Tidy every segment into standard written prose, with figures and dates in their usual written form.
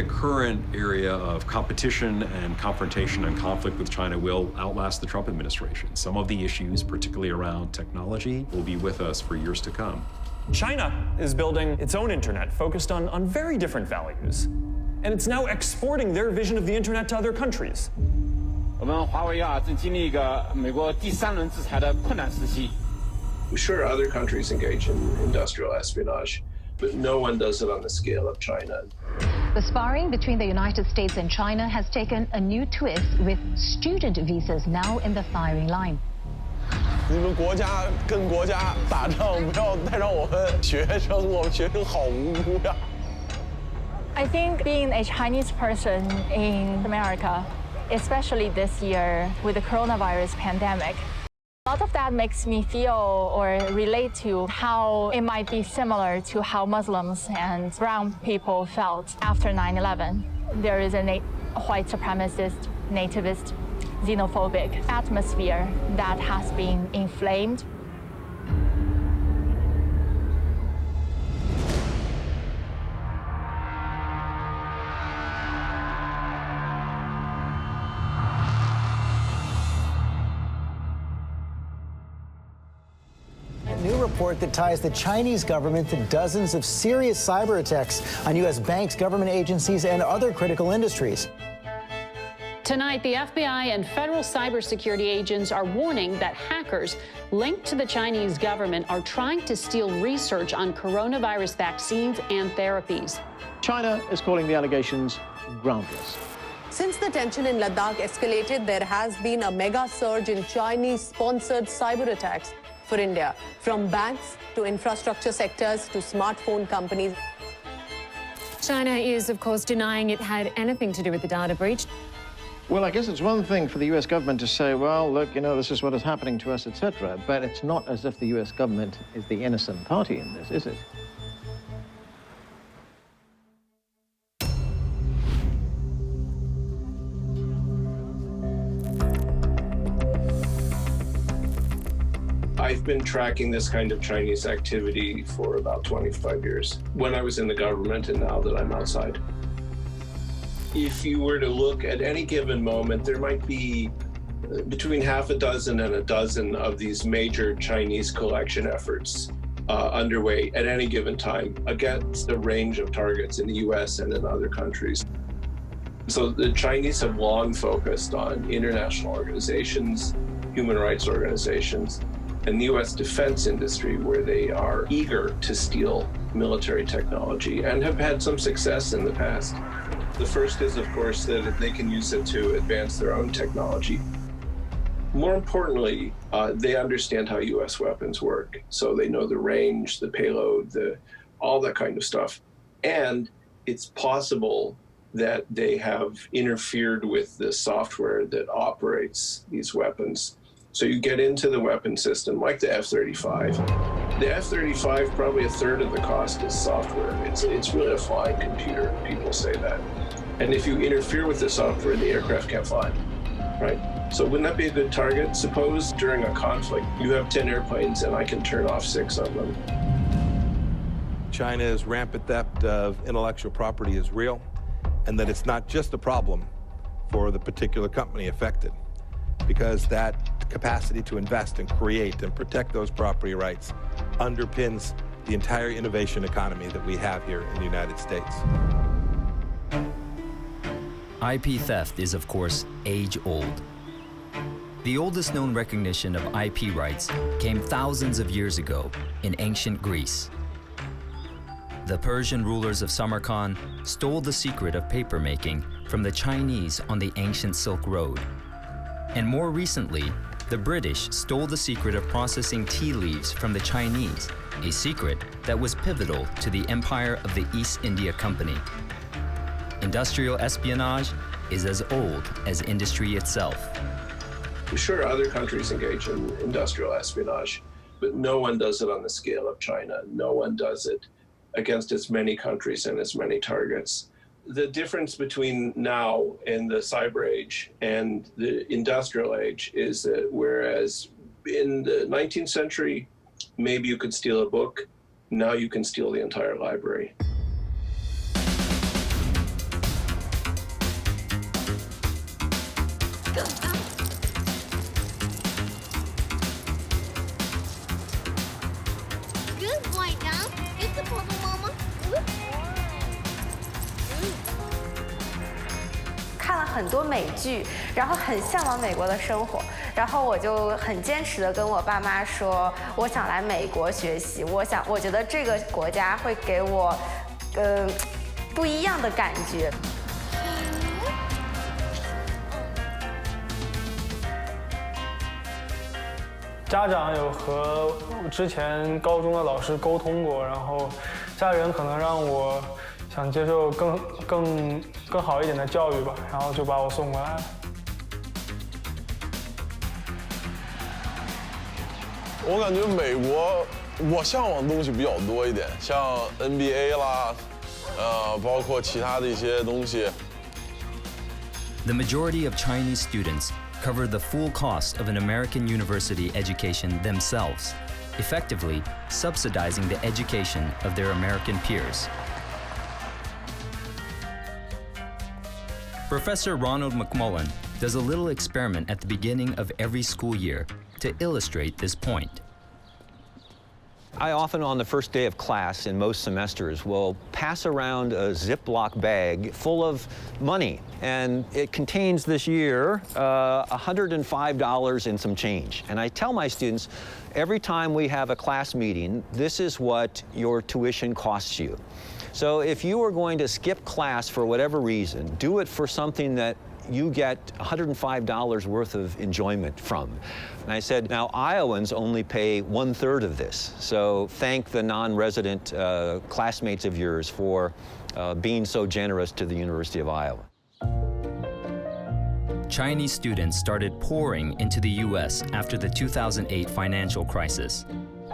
the current area of competition and confrontation and conflict with China will outlast the Trump administration. Some of the issues, particularly around technology, will be with us for years to come. China is building its own internet focused on very different values. And it's now exporting their vision of the internet to other countries. 我们华为正经历一个美国第三轮制裁的困难时期。 Sure, other countries engage in industrial espionage, but no one does it on the scale of China. The sparring between the United States and China has taken a new twist, with student visas now in the firing line. 你们国家跟国家打仗，不要再让我们学生，我们学生好无辜呀。 I think being a Chinese person in America, especially this year with the coronavirus pandemic, a lot of that makes me feel or relate to how it might be similar to how Muslims and brown people felt after 9/11. There is a white supremacist, nativist, xenophobic atmosphere that has been inflamed. A new report that ties the Chinese government to dozens of serious cyber attacks on U.S. banks, government agencies, and other critical industries. Tonight, the FBI and federal cybersecurity agents are warning that hackers linked to the Chinese government are trying to steal research on coronavirus vaccines and therapies. China is calling the allegations groundless. Since the tension in Ladakh escalated, there has been a mega surge in Chinese-sponsored cyber attacks for India, from banks to infrastructure sectors to smartphone companies. China is, of course, denying it had anything to do with the data breach. Well, I guess it's one thing for the U.S. government to say, well, look, you know, this is what is happening to us, etc. But it's not as if the U.S. government is the innocent party in this, is it? I've been tracking this kind of Chinese activity for about 25 years, when I was in the government and now that I'm outside. If you were to look at any given moment, there might be between half a dozen and a dozen of these major Chinese collection efforts underway at any given time against a range of targets in the US and in other countries. So the Chinese have long focused on international organizations, human rights organizations, and the US defense industry, where they are eager to steal military technology and have had some success in the past. The first is, of course, that they can use it to advance their own technology. More importantly, they understand how US weapons work. So they know the range, the payload, all that kind of stuff. And it's possible that they have interfered with the software that operates these weapons. So you get into the weapon system, like the F-35. The F-35, probably a third of the cost is software. It's really a flying computer, people say that. And if you interfere with the software, the aircraft can't fly, right? So wouldn't that be a good target? Suppose during a conflict, you have 10 airplanes and I can turn off 6 of them. China's rampant theft of intellectual property is real, and that it's not just a problem for the particular company affected, because that capacity to invest and create and protect those property rights underpins the entire innovation economy that we have here in the United States. IP theft is, of course, age-old. The oldest known recognition of IP rights came thousands of years ago in ancient Greece. The Persian rulers of Samarkand stole the secret of papermaking from the Chinese on the ancient Silk Road. And more recently, the British stole the secret of processing tea leaves from the Chinese, a secret that was pivotal to the empire of the East India Company. Industrial espionage is as old as industry itself. Sure, other countries engage in industrial espionage, but no one does it on the scale of China. No one does it against as many countries and as many targets. The difference between now and the cyber age and the industrial age is that whereas in the 19th century, maybe you could steal a book, now you can steal the entire library. 看了很多美剧，然后很向往美国的生活，然后我就很坚持的跟我爸妈说，我想来美国学习，我觉得这个国家会给我，不一样的感觉。家长有和之前高中的老师沟通过，然后家人可能让我想接受更好一点的教育吧，然后就把我送过来了。我感觉美国，我向往的东西比较多一点，像 NBA 啦，包括其他的一些东西。The majority of Chinese students cover the full cost of an American university education themselves, effectively subsidizing the education of their American peers. Professor Ronald McMullen does a little experiment at the beginning of every school year to illustrate this point. I often, on the first day of class in most semesters, will pass around a Ziploc bag full of money. And it contains this year $105 and some change. And I tell my students, every time we have a class meeting, this is what your tuition costs you. So if you are going to skip class for whatever reason, do it for something that you get $105 worth of enjoyment from. And I said, now Iowans only pay 1/3 of this. So thank the non-resident classmates of yours for being so generous to the University of Iowa. Chinese students started pouring into the U.S. after the 2008 financial crisis,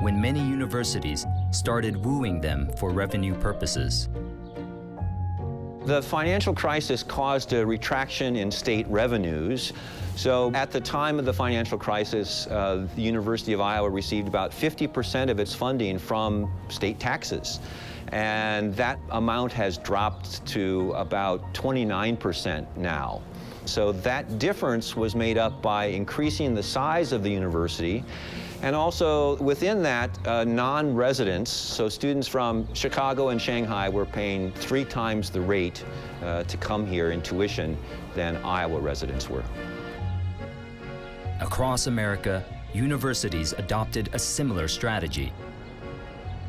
when many universities started wooing them for revenue purposes. The financial crisis caused a retraction in state revenues. So at the time of the financial crisis, the University of Iowa received about 50% of its funding from state taxes. And that amount has dropped to about 29% now. So that difference was made up by increasing the size of the university. And also within that, non-residents, so students from Chicago and Shanghai were paying 3 times the rate to come here in tuition than Iowa residents were. Across America, universities adopted a similar strategy.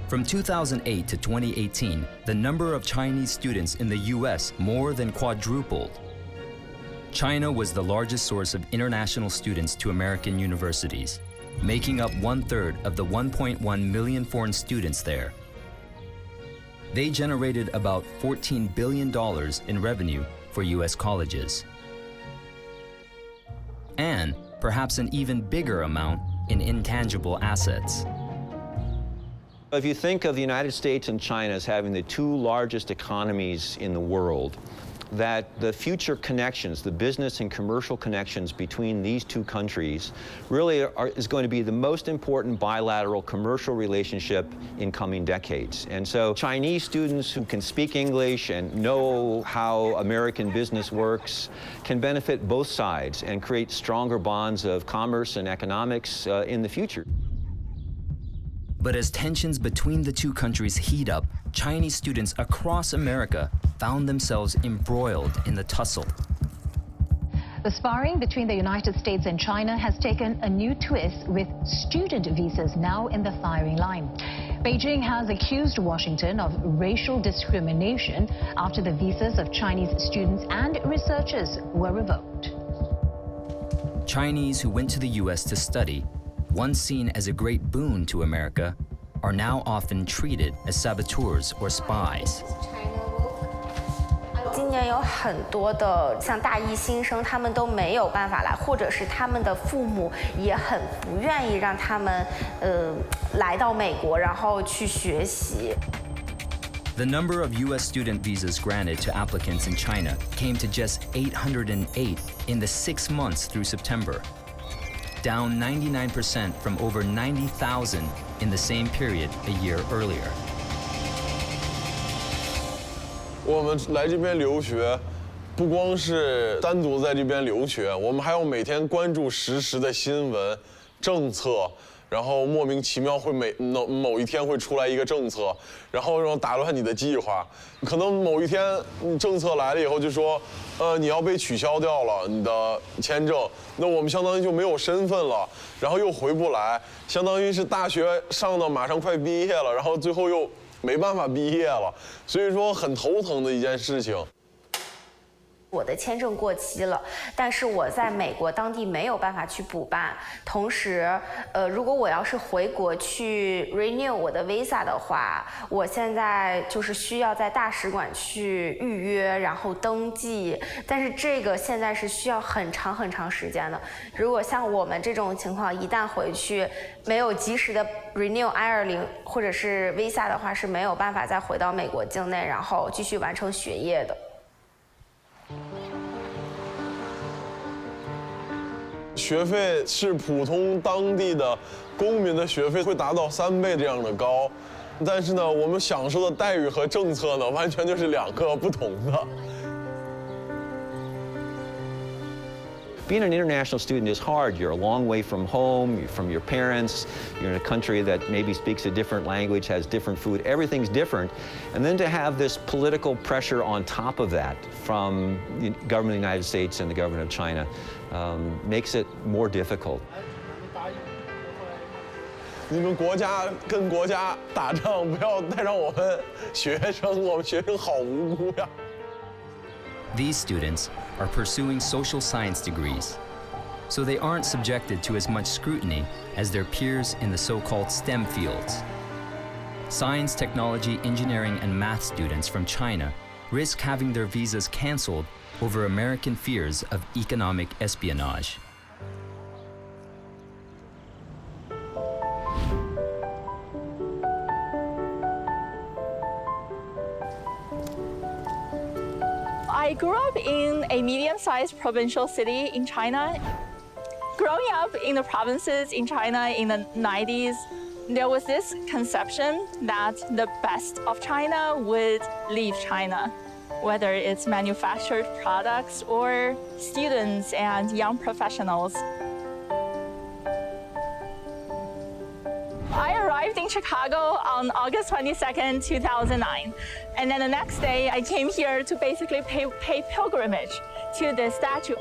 From 2008 to 2018, the number of Chinese students in the U.S. more than quadrupled. China was the largest source of international students to American universities, making up 1/3 of the 1.1 million foreign students there. They generated about $14 billion in revenue for U.S. colleges. And perhaps an even bigger amount in intangible assets. If you think of the United States and China as having the 2 largest economies in the world, that the future connections, the business and commercial connections between these 2 countries really is going to be the most important bilateral commercial relationship in coming decades. And so Chinese students who can speak English and know how American business works can benefit both sides and create stronger bonds of commerce and economics in the future. But as tensions between the 2 countries heat up, Chinese students across America found themselves embroiled in the tussle. The sparring between the United States and China has taken a new twist, with student visas now in the firing line. Beijing has accused Washington of racial discrimination after the visas of Chinese students and researchers were revoked. Chinese who went to the U.S. to study, once seen as a great boon to America, are now often treated as saboteurs or spies. 今年有很多的像大一新生，他们都没有办法来，或者是他们的父母也很不愿意让他们来到美国，然后去学习。 The number of U.S. student visas granted to applicants in China came to just 808 in the 6 months through September, down 99% from over 90,000 in the same period a year earlier. 我们来这边留学，不光是单独在这边留学，我们还要每天关注实时的新闻、政策，然后莫名其妙会某一天会出来一个政策，然后打乱你的计划。可能某一天政策来了以后就说，你要被取消掉了你的签证，那我们相当于就没有身份了，然后又回不来，相当于是大学上到马上快毕业了，然后最后又没办法毕业了，所以说很头疼的一件事情。我的签证过期了，但是我在美国当地没有办法去补办。同时，如果我要是回国去 renew 我的 visa 的话，我现在就是需要在大使馆去预约，然后登记。但是这个现在是需要很长时间的。如果像我们这种情况，一旦回去没有及时的 renew I-20或者是 visa 的话，是没有办法再回到美国境内，然后继续完成学业的。学费是普通当地的公民的学费会达到3倍这样的高，但是呢，我们享受的待遇和政策呢，完全就是2个不同的。Being an international student is hard. You're a long way from home, you're from your parents, you're in a country that maybe speaks a different language, has different food, everything's different. And then to have this political pressure on top of that from the government of the United States and the government of China makes it more difficult. 你们国家跟国家打仗，不要再让我们学生好无辜呀。These students are pursuing social science degrees, so they aren't subjected to as much scrutiny as their peers in the so-called STEM fields. Science, technology, engineering, and math students from China risk having their visas canceled over American fears of economic espionage. I grew up in a medium-sized provincial city in China. Growing up in the provinces in China in the 90s, there was this conception that the best of China would leave China, whether it's manufactured products or students and young professionals. I arrived in Chicago on August 22nd, 2009. And then the next day, I came here to basically pay pilgrimage to the statue.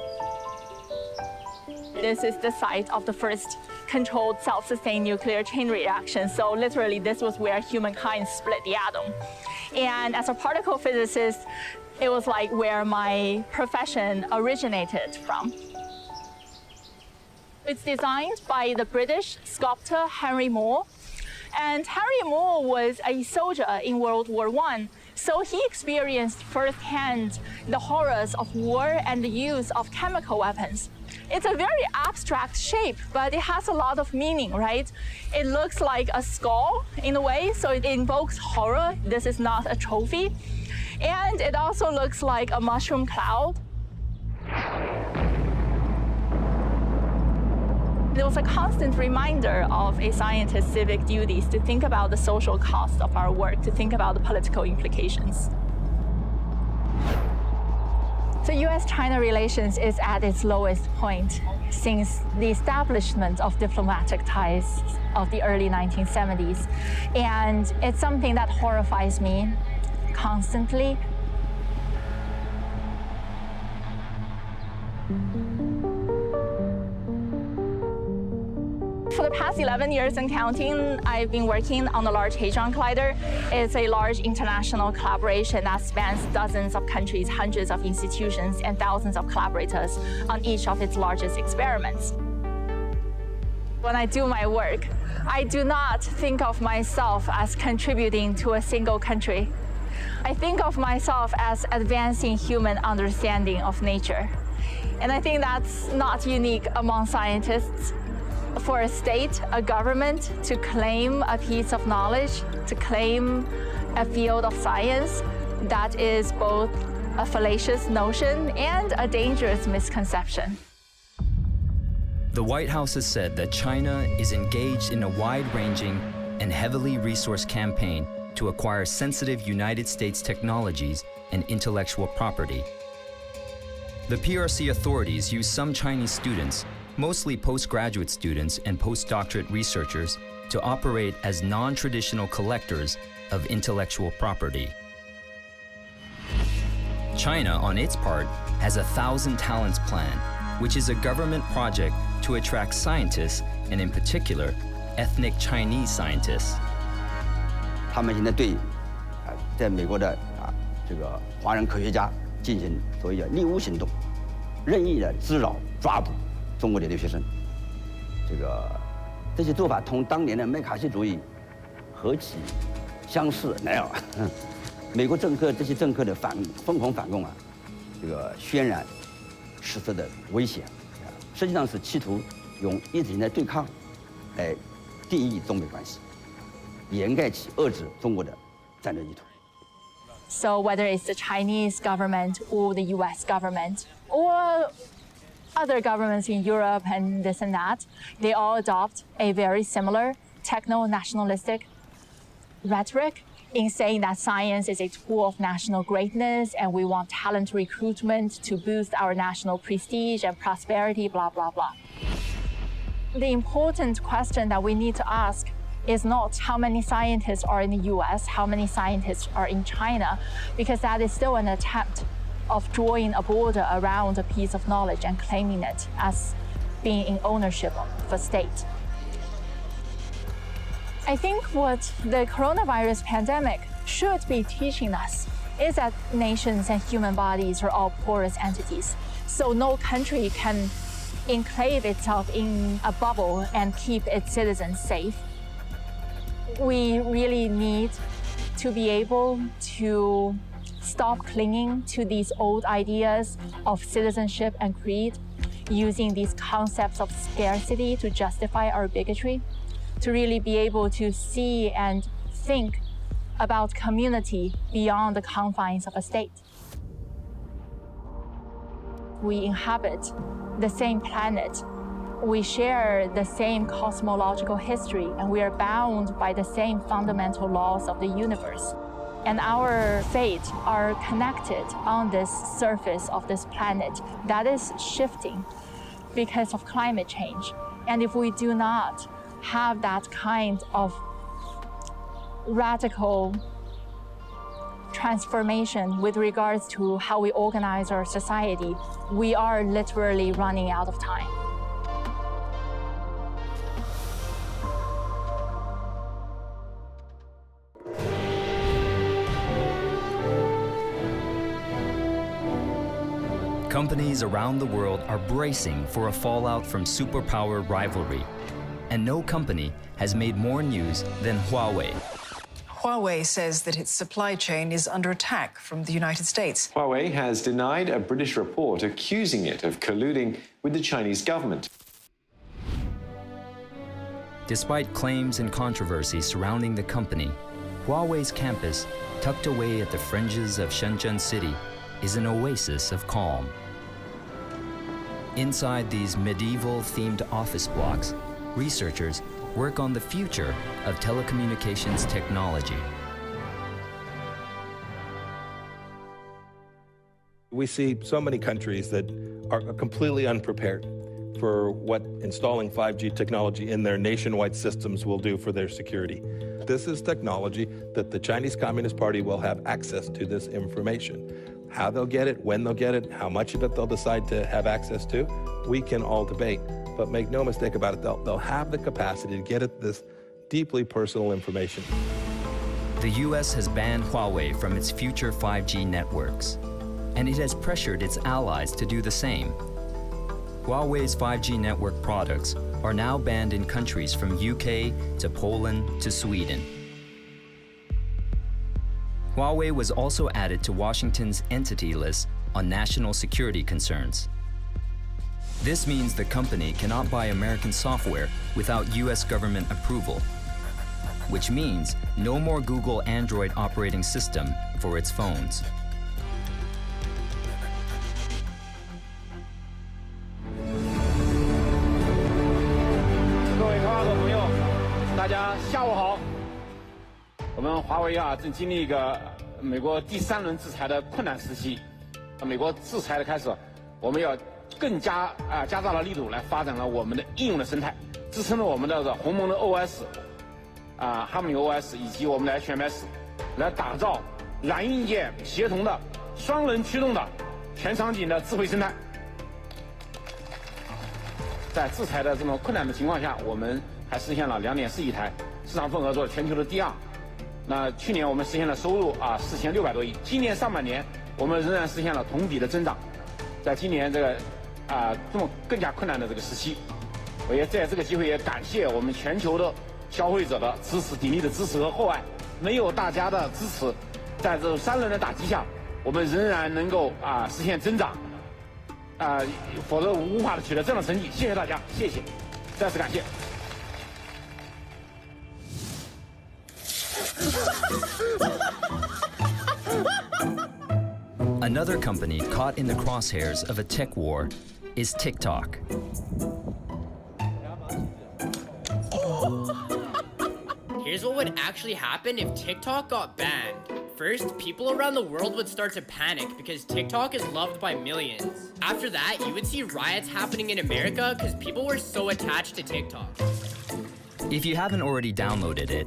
This is the site of the first controlled self-sustained nuclear chain reaction. So literally, this was where humankind split the atom. And as a particle physicist, it was like where my profession originated from. It's designed by the British sculptor Henry Moore. And Henry Moore was a soldier in World War I. So he experienced firsthand the horrors of war and the use of chemical weapons. It's a very abstract shape, but it has a lot of meaning, right? It looks like a skull in a way, so it invokes horror. This is not a trophy. And it also looks like a mushroom cloud. It was a constant reminder of a scientist's civic duties to think about the social cost of our work, to think about the political implications. So US-China relations is at its lowest point since the establishment of diplomatic ties of the early 1970s. And it's something that horrifies me constantly. For the past 11 years and counting, I've been working on the Large Hadron Collider. It's a large international collaboration that spans dozens of countries, hundreds of institutions, and thousands of collaborators on each of its largest experiments. When I do my work, I do not think of myself as contributing to a single country. I think of myself as advancing human understanding of nature. And I think that's not unique among scientists. For a state, a government, to claim a piece of knowledge, to claim a field of science, that is both a fallacious notion and a dangerous misconception. The White House has said that China is engaged in a wide-ranging and heavily resourced campaign to acquire sensitive United States technologies and intellectual property. The PRC authorities use some Chinese students mostly postgraduate students and postdoctorate researchers, to operate as non-traditional collectors of intellectual property. China, on its part, has a 1,000 Talents Plan, which is a government project to attract scientists, and in particular, ethnic Chinese scientists. 他们现在对在美国的这个华人科学家进行所谓的猎巫行动，任意的滋扰、抓捕中国的留学生。这些做法同当年的麦卡锡主义何其相似呢？美国政客这些政客的疯狂反共啊，渲染实质的危险，实际上是企图用意识形态对抗来定义中美关系，掩盖其遏制中国的战略意图。 So whether it's the Chinese government or the US government or other governments in Europe and this and that, they all adopt a very similar techno-nationalistic rhetoric in saying that science is a tool of national greatness and we want talent recruitment to boost our national prestige and prosperity, blah, blah, blah. The important question that we need to ask is not how many scientists are in the US, how many scientists are in China, because that is still an attempt of drawing a border around a piece of knowledge and claiming it as being in ownership of a state. I think what the coronavirus pandemic should be teaching us is that nations and human bodies are all porous entities. So no country can enclave itself in a bubble and keep its citizens safe. We really need to be able to stop clinging to these old ideas of citizenship and creed, using these concepts of scarcity to justify our bigotry, to really be able to see and think about community beyond the confines of a state. We inhabit the same planet. We share the same cosmological history, and we are bound by the same fundamental laws of the universe. And our fate are connected on this surface of this planet that is shifting because of climate change. And if we do not have that kind of radical transformation with regards to how we organize our society, we are literally running out of time. Companies around the world are bracing for a fallout from superpower rivalry. And no company has made more news than Huawei. Huawei says that its supply chain is under attack from the United States. Huawei has denied a British report accusing it of colluding with the Chinese government. Despite claims and controversy surrounding the company, Huawei's campus, tucked away at the fringes of Shenzhen city, is an oasis of calm. Inside these medieval-themed office blocks, researchers work on the future of telecommunications technology. We see so many countries that are completely unprepared for what installing 5G technology in their nationwide systems will do for their security. This is technology that the Chinese Communist Party will have access to this information. How they'll get it, when they'll get it, how much of it they'll decide to have access to, we can all debate. But make no mistake about it, they'll have the capacity to get at this deeply personal information. The US has banned Huawei from its future 5G networks, and it has pressured its allies to do the same. Huawei's 5G network products are now banned in countries from UK to Poland to Sweden. Huawei was also added to Washington's entity list on national security concerns. This means the company cannot buy American software without US government approval, which means no more Google Android operating system for its phones. Hello, 我们华为正经历一个美国第3轮制裁的困难时期。美国制裁的开始，我们要更加加大了力度来发展了我们的应用的生态，支撑了我们的鸿蒙的 OS， 哈姆 OS 以及我们的 HMS， 来打造软硬件协同的双人驱动的全场景的智慧生态。在制裁的这么困难的情况下，我们还实现了2.4亿台，市场份额做全球的第2。那去年我们实现了收入4600多亿，今年上半年我们仍然实现了同比的增长。在今年这个这么更加困难的这个时期，我也在这个机会也感谢我们全球的消费者的支持、鼎力的支持和厚爱。没有大家的支持，在这种3轮的打击下，我们仍然能够实现增长，否则无法取得这样的成绩。谢谢大家，谢谢，再次感谢。Another company caught in the crosshairs of a tech war is TikTok. Here's what would actually happen if TikTok got banned. First, people around the world would start to panic because TikTok is loved by millions. After that, you would see riots happening in America because people were so attached to TikTok. If you haven't already downloaded it,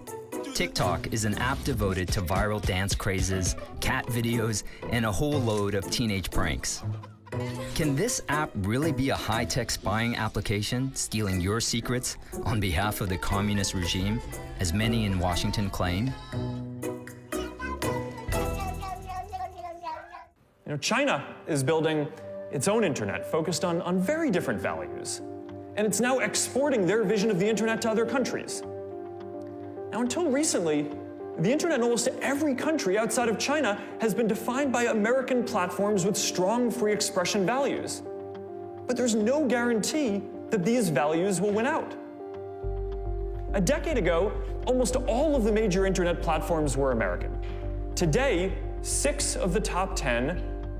TikTok is an app devoted to viral dance crazes, cat videos, and a whole load of teenage pranks. Can this app really be a high-tech spying application stealing your secrets on behalf of the communist regime, as many in Washington claim? China is building its own internet focused on very different values. And it's now exporting their vision of the internet to other countries. Now, until recently, the internet in almost every country outside of China has been defined by American platforms with strong free expression values. But there's no guarantee that these values will win out. A decade ago, almost all of the major internet platforms were American. Today, 6 of the top 10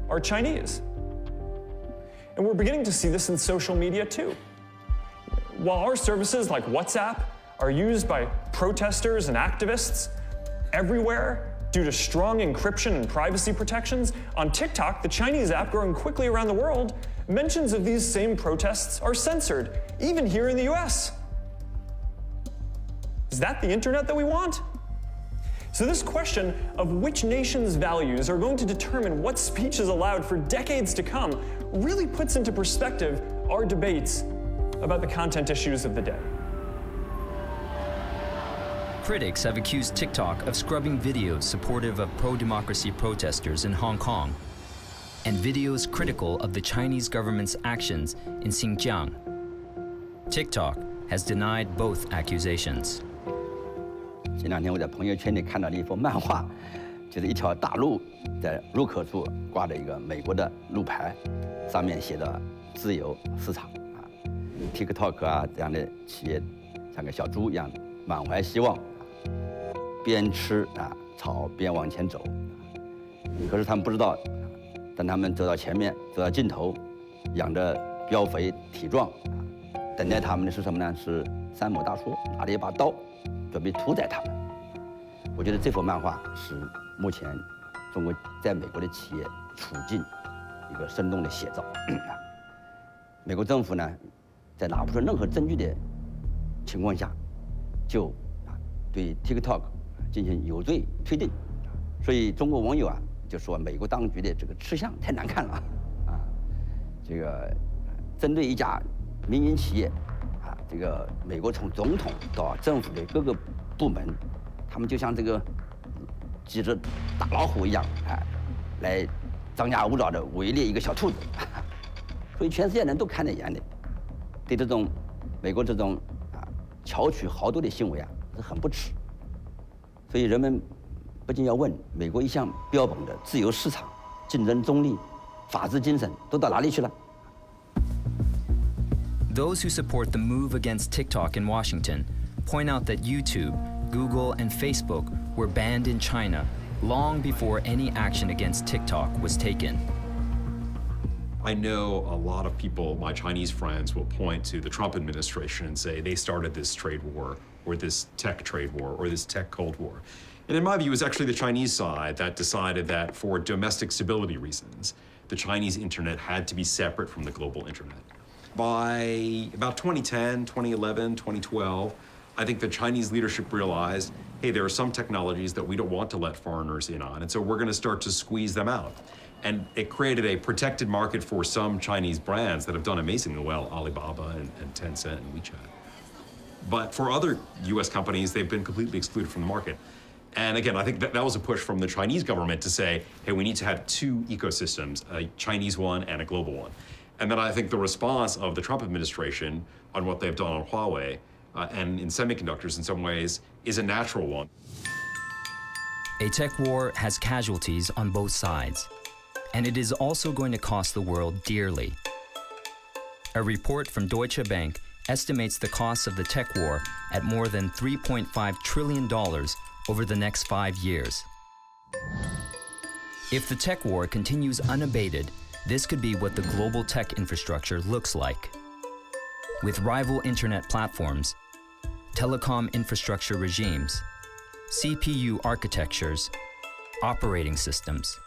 are Chinese. And we're beginning to see this in social media too. While our services like WhatsApp are used by protesters and activists everywhere due to strong encryption and privacy protections, on TikTok, the Chinese app growing quickly around the world, mentions of these same protests are censored, even here in the US. Is that the internet that we want? So this question of which nation's values are going to determine what speech is allowed for decades to come really puts into perspective our debates about the content issues of the day. Critics have accused TikTok of scrubbing videos supportive of pro-democracy protesters in Hong Kong and videos critical of the Chinese government's actions in Xinjiang. TikTok has denied both accusations. 前2天我在朋友圈里看到了一幅漫画，就是一条大路，在入口处挂着一个美国的路牌，上面写着"自由市场"啊 ，TikTok 这样的企业像个小猪一样，满怀希望，边吃草边往前走。可是他们不知道，当他们走到前面，走到尽头，养着膘肥体壮，等待他们的是什么呢？是山姆大叔拿着一把刀，准备屠宰他们。我觉得这幅漫画是目前中国在美国的企业处境一个生动的写照。美国政府呢，在拿不出任何证据的情况下，就对 TikTok 进行有罪推定。所以中国网友就说美国当局的这个吃相太难看了这个针对一家民营企业这个美国从总统到政府的各个部门，他们就像这个几只大老虎一样来张牙舞爪的围猎一个小兔子，所以全世界人都看在眼里，对这种美国这种巧取豪夺的行为是很不耻。所以人们不禁要问：美国一向标榜的自由市场、竞争中立、法治精神都到哪里去了？ Those who support the move against TikTok in Washington point out that YouTube, Google, and Facebook were banned in China long before any action against TikTok was taken. I know a lot of people, my Chinese friends, will point to the Trump administration and say they started this trade war or this tech trade war or this tech Cold War. And in my view, it was actually the Chinese side that decided that for domestic stability reasons, the Chinese internet had to be separate from the global internet. By about 2010, 2011, 2012, I think the Chinese leadership realized, hey, there are some technologies that we don't want to let foreigners in on, and so we're going to start to squeeze them out. And it created a protected market for some Chinese brands that have done amazingly well, Alibaba and Tencent and WeChat. But for other US companies, they've been completely excluded from the market. And again, I think that was a push from the Chinese government to say, hey, we need to have two ecosystems, a Chinese one and a global one. And then I think the response of the Trump administration on what they've done on Huawei and in semiconductors in some ways is a natural one. A tech war has casualties on both sides, and it is also going to cost the world dearly. A report from Deutsche Bank estimates the costs of the tech war at more than $3.5 trillion over the next 5 years. If the tech war continues unabated, this could be what the global tech infrastructure looks like. With rival internet platforms, telecom infrastructure regimes, CPU architectures, operating systems,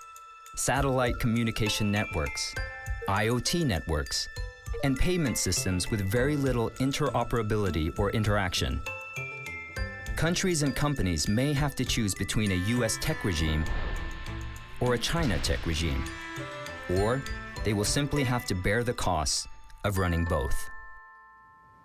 satellite communication networks, IoT networks, and payment systems with very little interoperability or interaction. Countries and companies may have to choose between a US tech regime or a China tech regime, or they will simply have to bear the costs of running both.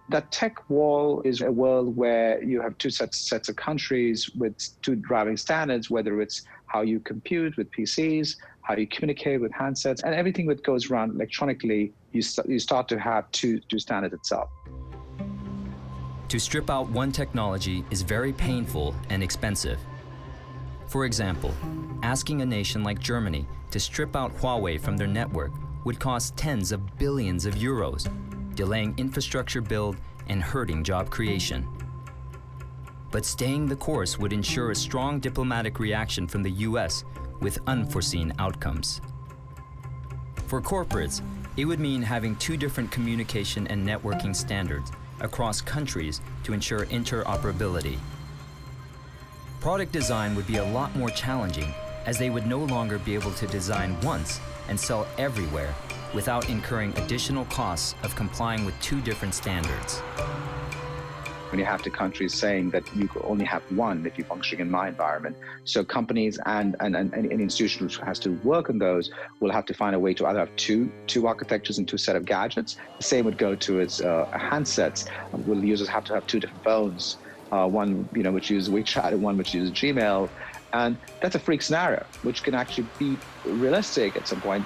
That tech wall is a world where you have two sets of countries with two driving standards, whether it's how you compute with PCs, how you communicate with handsets, and everything that goes around electronically, you start to have two standards itself. To strip out one technology is very painful and expensive. For example, asking a nation like Germany to strip out Huawei from their network would cost tens of billions of euros, delaying infrastructure build and hurting job creation. But staying the course would ensure a strong diplomatic reaction from the US with unforeseen outcomes. For corporates, it would mean having two different communication and networking standards across countries to ensure interoperability. Product design would be a lot more challenging, as they would no longer be able to design once and sell everywhere without incurring additional costs of complying with two different standards. When you have the countries saying that you could only have one if you're functioning in my environment, so companies and any institution which has to work on those will have to find a way to either have two architectures and two set of gadgets. The same would go to its handsets. Will users have to have two different phones, one which uses WeChat and one which uses Gmail, and that's a freak scenario which can actually be realistic at some point.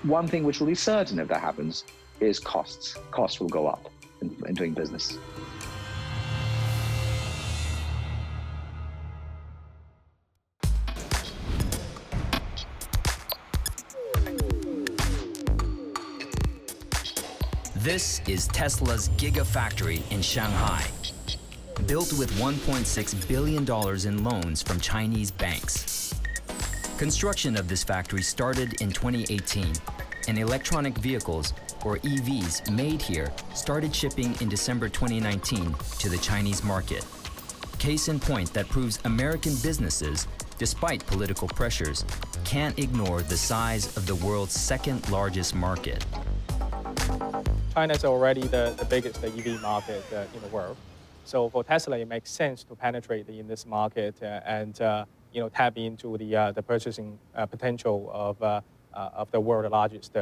One thing which will be certain if that happens is costs. Costs will go up in doing business. This is Tesla's Gigafactory in Shanghai, built with $1.6 billion in loans from Chinese banks. Construction of this factory started in 2018, and electronic vehicles, or EVs, made here started shipping in December 2019 to the Chinese market. Case in point that proves American businesses, despite political pressures, can't ignore the size of the world's second largest market. China is already the biggest EV market in the world. So for Tesla, it makes sense to penetrate in this market and tap into the purchasing potential of the world's largest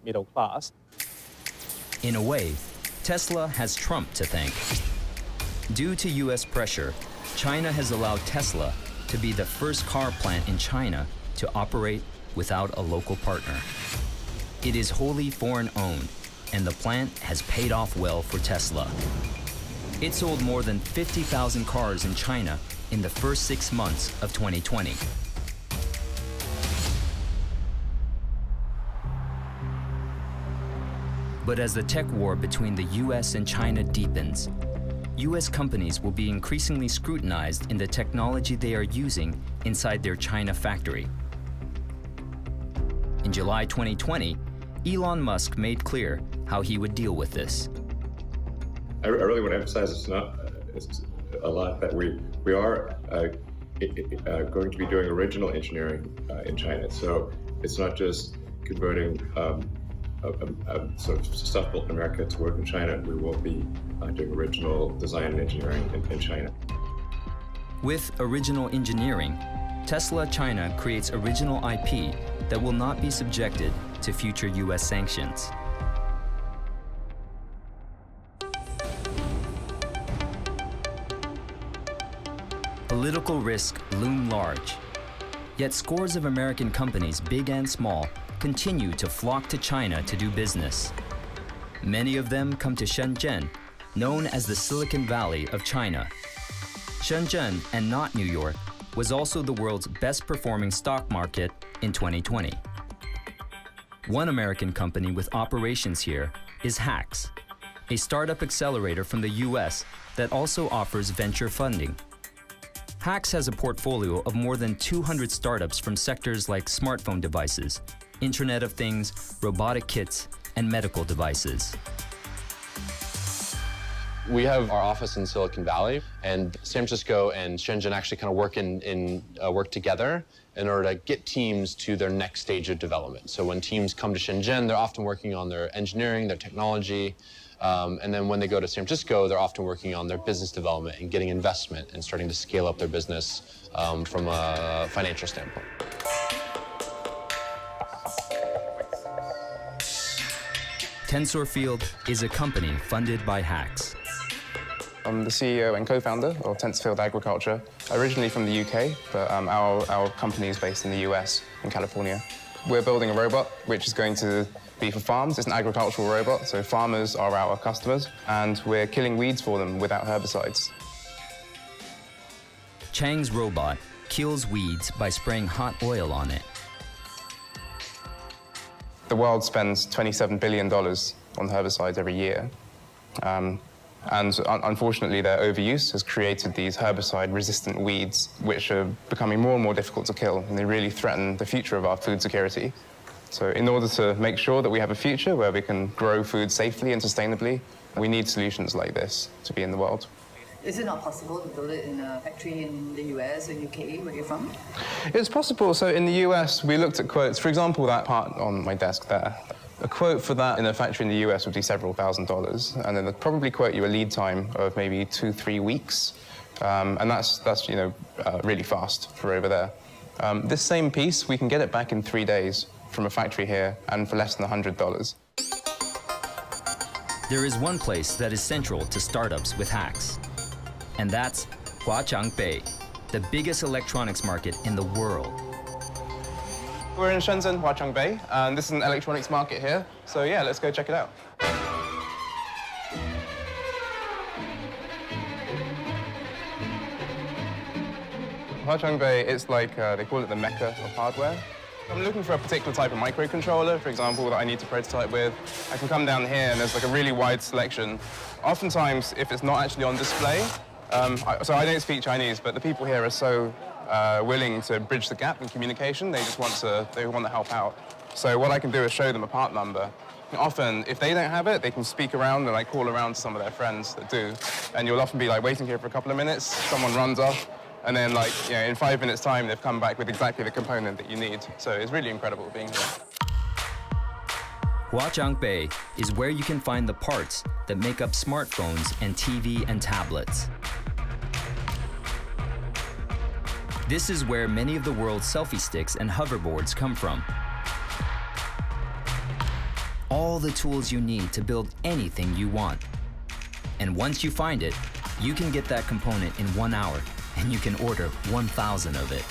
middle class. In a way, Tesla has Trump to thank. Due to US pressure, China has allowed Tesla to be the first car plant in China to operate without a local partner. It is wholly foreign-owned, and the plant has paid off well for Tesla. It sold more than 50,000 cars in China in the first 6 months of 2020. But as the tech war between the US and China deepens, US companies will be increasingly scrutinized in the technology they are using inside their China factory. In July 2020, Elon Musk made clear how he would deal with this. I really want to emphasize it's not a lot that we are going to be doing original engineering in China. So it's not just converting sort of stuff built in America to work in China. We will be doing original design and engineering in China. With original engineering, Tesla China creates original IP that will not be subjected to future US sanctions. Political risks loom large. Yet scores of American companies, big and small, continue to flock to China to do business. Many of them come to Shenzhen, known as the Silicon Valley of China. Shenzhen, and not New York, was also the world's best performing stock market in 2020. One American company with operations here is Hacks, a startup accelerator from the US that also offers venture funding. Hacks has a portfolio of more than 200 startups from sectors like smartphone devices, Internet of Things, robotic kits, and medical devices. We have our office in Silicon Valley, and San Francisco and Shenzhen actually kind of work together in order to get teams to their next stage of development. So when teams come to Shenzhen, they're often working on their engineering, their technology, and then when they go to San Francisco, they're often working on their business development and getting investment and starting to scale up their business from a financial standpoint. TensorField is a company funded by Hacks. I'm the CEO and co-founder of TensorField Agriculture, originally from the UK, but our company is based in the US, in California. We're building a robot which is going to be for farms. It's an agricultural robot, so farmers are our customers, and we're killing weeds for them without herbicides. Chang's robot kills weeds by spraying hot oil on it. The world spends $27 billion on herbicides every year. And unfortunately, their overuse has created these herbicide-resistant weeds, which are becoming more and more difficult to kill, and they really threaten the future of our food security. So in order to make sure that we have a future where we can grow food safely and sustainably, we need solutions like this to be in the world. Is it not possible to build it in a factory in the US or UK, where you're from? It's possible. So in the US, we looked at quotes. For example, that part on my desk there. A quote for that in a factory in the US would be several $1,000s, and then they'd probably quote you a lead time of maybe 2-3 weeks, and that's really fast for over there. This same piece, we can get it back in 3 days from a factory here, and for less than $100. There is one place that is central to startups with Hacks, and that's Huaqiangbei, the biggest electronics market in the world. We're in Shenzhen, Huaqiangbei, and this is an electronics market here. So yeah, let's go check it out. Huaqiangbei, it's like, they call it the Mecca of hardware. I'm looking for a particular type of microcontroller, for example, that I need to prototype with. I can come down here and there's like a really wide selection. Oftentimes, if it's not actually on display, so I don't speak Chinese, but the people here are so willing to bridge the gap in communication. They just want to help out. So what I can do is show them a part number. Often, if they don't have it, they can speak around and like call around to some of their friends that do. And you'll often be like waiting here for a couple of minutes, someone runs off, and then like, in 5 minutes time, they've come back with exactly the component that you need. So it's really incredible being here. Huaqiangbei is where you can find the parts that make up smartphones and TV and tablets. This is where many of the world's selfie sticks and hoverboards come from. All the tools you need to build anything you want. And once you find it, you can get that component in 1 hour, and you can order 1,000 of it.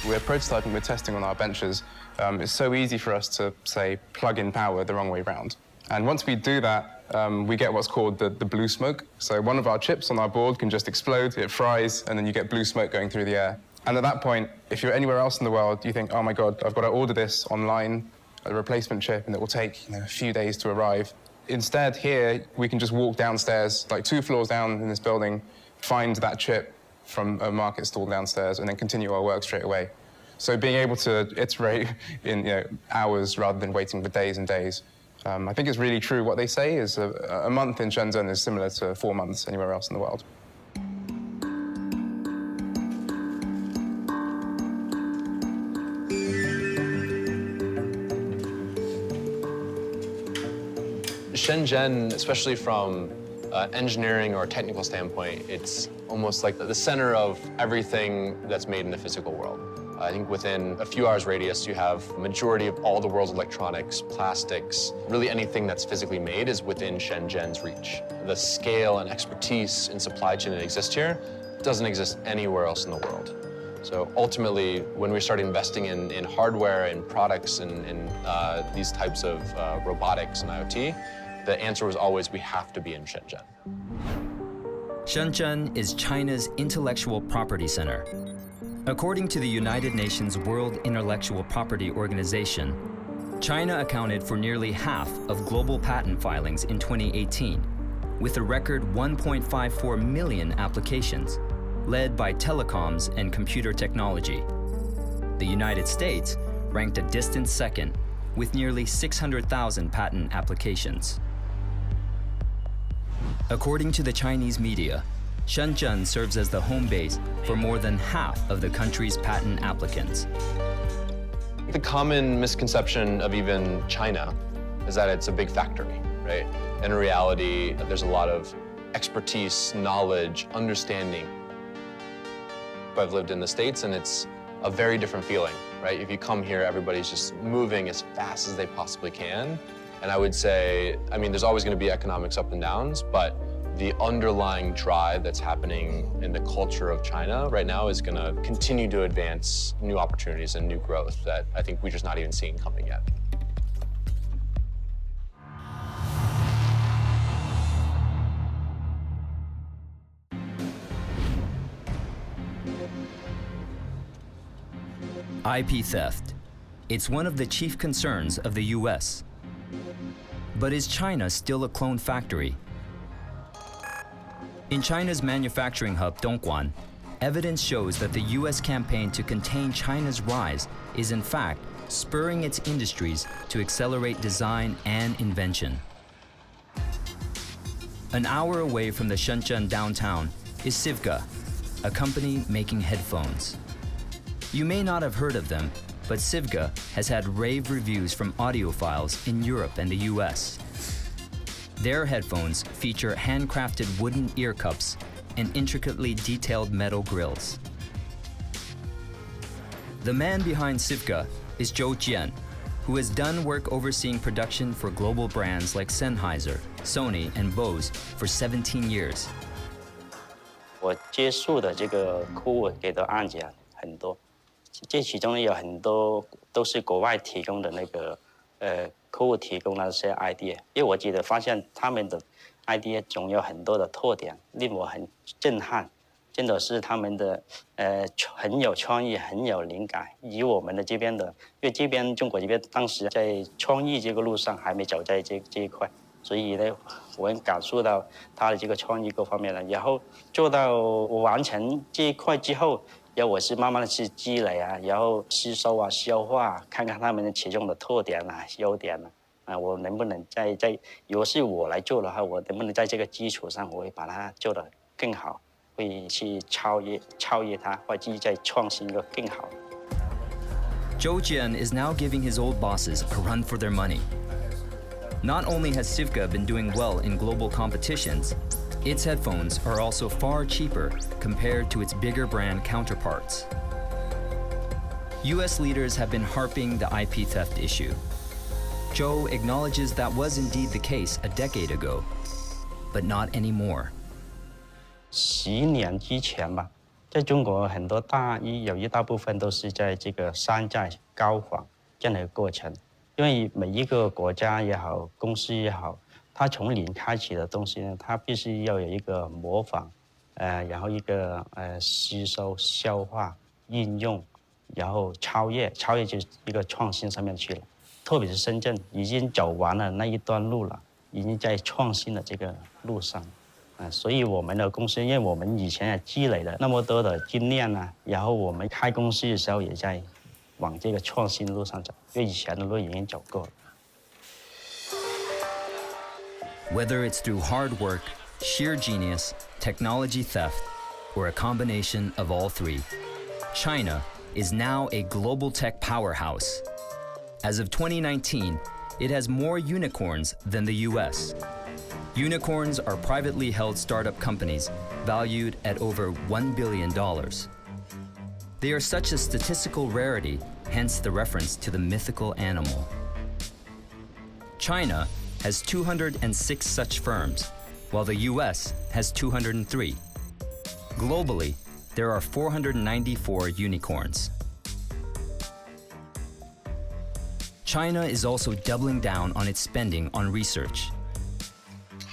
We're prototyping, we're testing on our benches. It's so easy for us to, say, plug in power the wrong way round. And once we do that, we get what's called the blue smoke. So one of our chips on our board can just explode, it fries, and then you get blue smoke going through the air. And at that point, if you're anywhere else in the world, you think, oh my God, I've got to order this online, a replacement chip, and it will take a few days to arrive. Instead, here, we can just walk downstairs, like 2 floors down in this building, find that chip from a market stall downstairs, and then continue our work straight away. So being able to iterate in hours rather than waiting for days and days I think it's really true what they say is a month in Shenzhen is similar to 4 months anywhere else in the world. Shenzhen, especially from an engineering or technical standpoint, it's almost like the center of everything that's made in the physical world. I think within a few hours radius, you have the majority of all the world's electronics, plastics, really anything that's physically made is within Shenzhen's reach. The scale and expertise in supply chain that exists here doesn't exist anywhere else in the world. So ultimately, when we started investing in hardware and products and these types of robotics and IoT, the answer was always, we have to be in Shenzhen. Shenzhen is China's intellectual property center. According to the United Nations World Intellectual Property Organization, China accounted for nearly half of global patent filings in 2018, with a record 1.54 million applications, led by telecoms and computer technology. The United States ranked a distant second, with nearly 600,000 patent applications. According to the Chinese media, Shenzhen serves as the home base for more than half of the country's patent applicants. The common misconception of even China is that it's a big factory, right? In reality, there's a lot of expertise, knowledge, understanding. I've lived in the States, and it's a very different feeling, right? If you come here, everybody's just moving as fast as they possibly can. And I would say, I mean, there's always going to be economics up and downs, but the underlying drive that's happening in the culture of China right now is going to continue to advance new opportunities and new growth that I think we're just not even seeing coming yet. IP theft. It's one of the chief concerns of the US. But is China still a clone factory? In China's manufacturing hub Dongguan, evidence shows that the US campaign to contain China's rise is in fact spurring its industries to accelerate design and invention. An hour away from the Shenzhen downtown is Civga, a company making headphones. You may not have heard of them, but Civga has had rave reviews from audiophiles in Europe and the US. Their headphones feature handcrafted wooden ear cups and intricately detailed metal grills. The man behind Civga is Zhou Jian, who has done work overseeing production for global brands like Sennheiser, Sony, and Bose for 17 years. 我接触的这个客户给的案件很多，这其中有很多都是国外提供的那个客户提供的那些 idea， 因为我觉得发现他们的 idea 总有很多的特点，令我很震撼。真的是他们的很有创意，很有灵感。以我们的这边的，因为这边中国这边当时在创意这个路上还没走在这一块，所以呢，我很感受到他的这个创意各方面的。然后做到我完成这一块之后，然后我是慢慢的去积累啊，然后吸收啊、消化啊，看看他们的其中的特点啊、优点啊，我能不能在如果是我来做的话，我能不能在这个基础上，我会把它做得更好。 会去超越它，或者再创新一个更好。Zhou Jian is now giving his old bosses a run for their money. Not only has Civga been doing well in global competitions, its headphones are also far cheaper compared to its bigger brand counterparts. US leaders have been harping the IP theft issue. Zhou acknowledges that was indeed the case a decade ago, but not anymore. 10年之前吧，在中国很多有一大部分都是在这个山寨、高仿这样的一个过程。因为每一个国家也好，公司也好，它从零开启的东西呢，它必须要有一个模仿，然后一个吸收、消化、应用，然后超越就是一个创新上面去了。特别是深圳已经走完了那一段路了，已经在创新的这个路上。 所以我们的公司，因为我们以前也积累了那么多的经验啊，然后我们开公司的时候也在往这个创新路上走，因为以前的路已经走过了。Whether it's through hard work, sheer genius, technology theft, or a combination of all three, China is now a global tech powerhouse. As of 2019, it has more unicorns than the US. Unicorns are privately held startup companies valued at over $1 billion. They are such a statistical rarity, hence the reference to the mythical animal. China has 206 such firms, while the US has 203. Globally, there are 494 unicorns. China is also doubling down on its spending on research.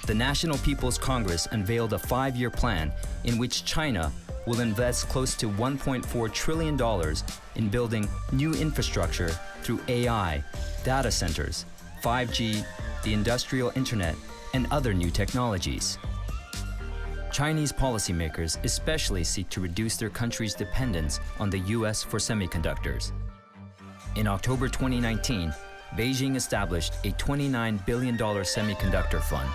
The National People's Congress unveiled a 5-year plan in which China will invest close to $1.4 trillion in building new infrastructure through AI, data centers, 5G, the industrial internet, and other new technologies. Chinese policymakers especially seek to reduce their country's dependence on the US for semiconductors. In October 2019, Beijing established a $29 billion semiconductor fund.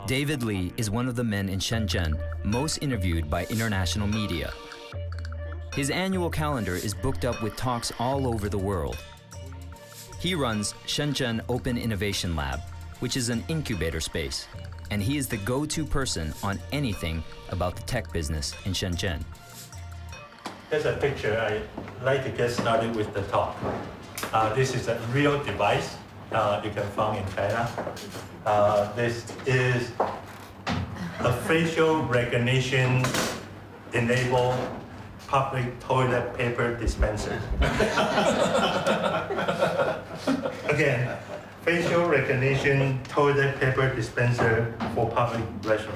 David Li is one of the men in Shenzhen most interviewed by international media. His annual calendar is booked up with talks all over the world. He runs Shenzhen Open Innovation Lab, which is an incubator space, and he is the go-to person on anything about the tech business in Shenzhen. Here's a picture. I'd like to get started with the talk. This is a real device you can find in China. This is a facial recognition enabled public toilet paper dispenser. Again, facial recognition toilet paper dispenser for public restroom.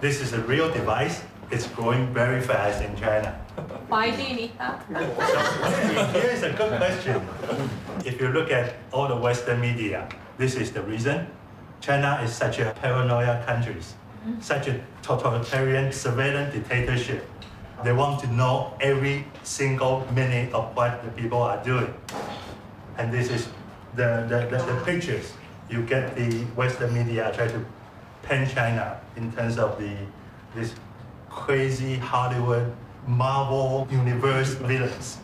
This is a real device. It's growing very fast in China. Why do you need that? So here's a good question. If you look at all the Western media, this is the reason. China is such a paranoia country, such a totalitarian surveillance dictatorship. They want to know every single minute of what the people are doing. And this is the pictures. You get the Western media try to paint China in terms of this crazy Hollywood Marvel universe villains.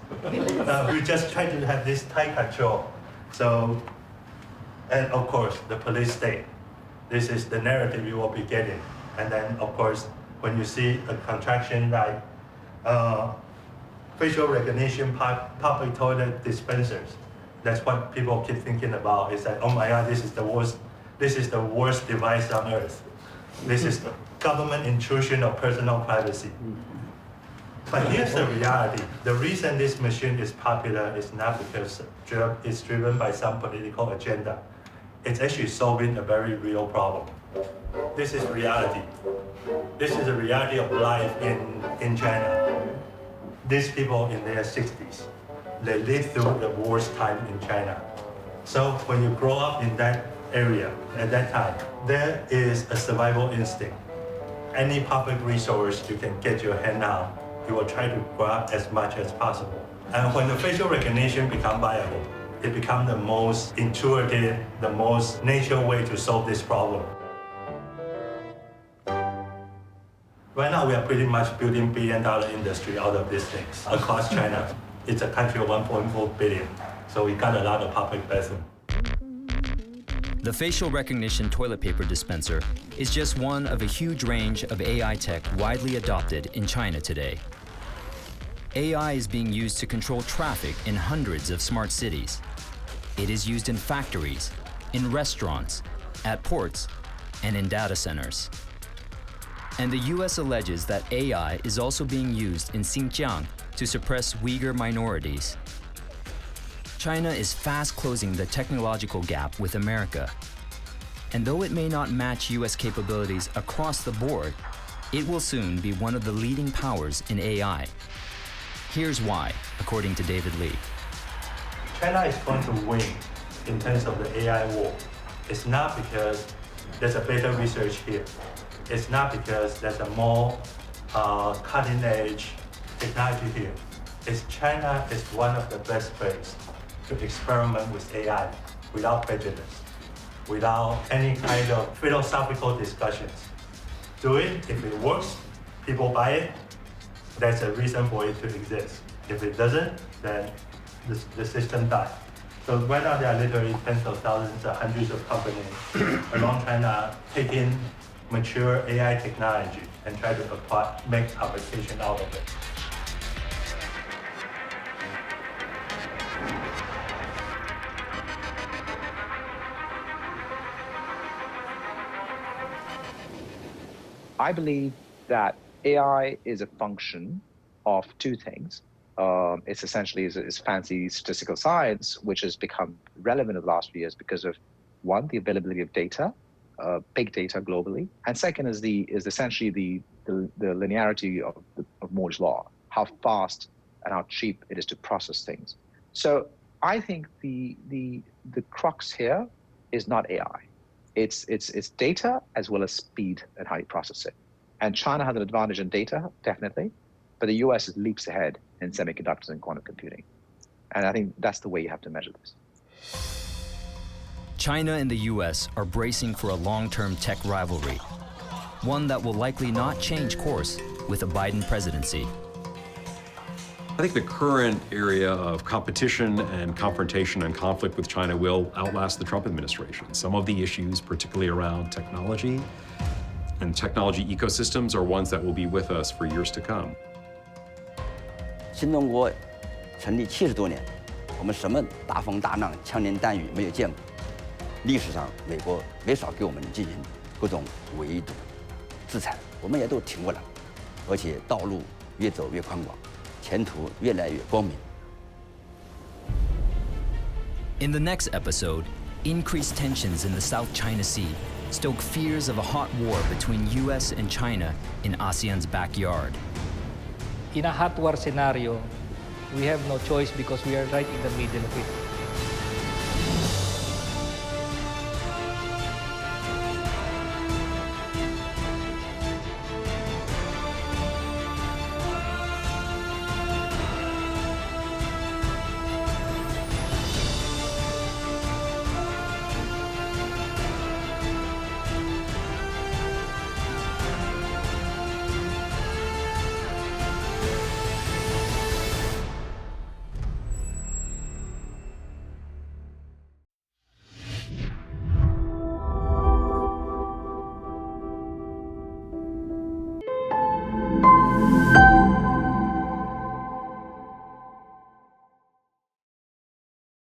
We just try to have this tight control. So, and of course, the police state. This is the narrative you will be getting. And then, of course, when you see a contraction like facial recognition public toilet dispensers, that's what people keep thinking about. Is that, oh my God, this is the worst device on earth. This is government intrusion of personal privacy. But here's the reality. The reason this machine is popular is not because it's driven by some political agenda. It's actually solving a very real problem. This is reality. This is the reality of life in China. These people in their 60s, they lived through the worst time in China. So when you grow up in that area at that time, there is a survival instinct. Any public resource you can get your hand on, you will try to grab as much as possible. And when the facial recognition becomes viable, it becomes the most intuitive, the most natural way to solve this problem. Right now, we are pretty much building billion-dollar industry out of these things across China. It's a country of 1.4 billion, so we got a lot of public bathroom. The facial recognition toilet paper dispenser is just one of a huge range of AI tech widely adopted in China today. AI is being used to control traffic in hundreds of smart cities. It is used in factories, in restaurants, at ports, and in data centers. And the US alleges that AI is also being used in Xinjiang to suppress Uyghur minorities. China is fast closing the technological gap with America. And though it may not match US capabilities across the board, it will soon be one of the leading powers in AI. Here's why, according to David Li. China is going to win in terms of the AI war. It's not because there's a better research here. It's not because there's a more cutting-edge technology here. is China is one of the best places to experiment with AI without prejudice, without any kind of philosophical discussions. Do it, if it works, people buy it, that's a reason for it to exist. If it doesn't, then the system dies. So right now there are literally tens of thousands or hundreds of companies around China taking mature AI technology and try to make application out of it. I believe that AI is a function of two things. It's essentially is fancy statistical science, which has become relevant in the last few years because of, one, the availability of data, big data globally, and second is essentially the linearity of Moore's law, how fast and how cheap it is to process things. So I think the crux here is not AI. It's data as well as speed and how you process it. And China has an advantage in data, definitely, but the US is leaps ahead in semiconductors and quantum computing. And I think that's the way you have to measure this. China and the US are bracing for a long-term tech rivalry, one that will likely not change course with a Biden presidency. I think the current area of competition and confrontation and conflict with China will outlast the Trump administration. Some of the issues, particularly around technology and technology ecosystems, are ones that will be with us for years to come. 新中国成立70多年，我们什么大风大浪、枪林弹雨没有见过。历史上，美国没少给我们进行各种围堵、制裁，我们也都挺过来，而且道路越走越宽广，前途越来越光明。In the next episode, increased tensions in the South China Sea stoke fears of a hot war between US and China in ASEAN's backyard. In a hot war scenario, we have no choice because we are right in the middle of it.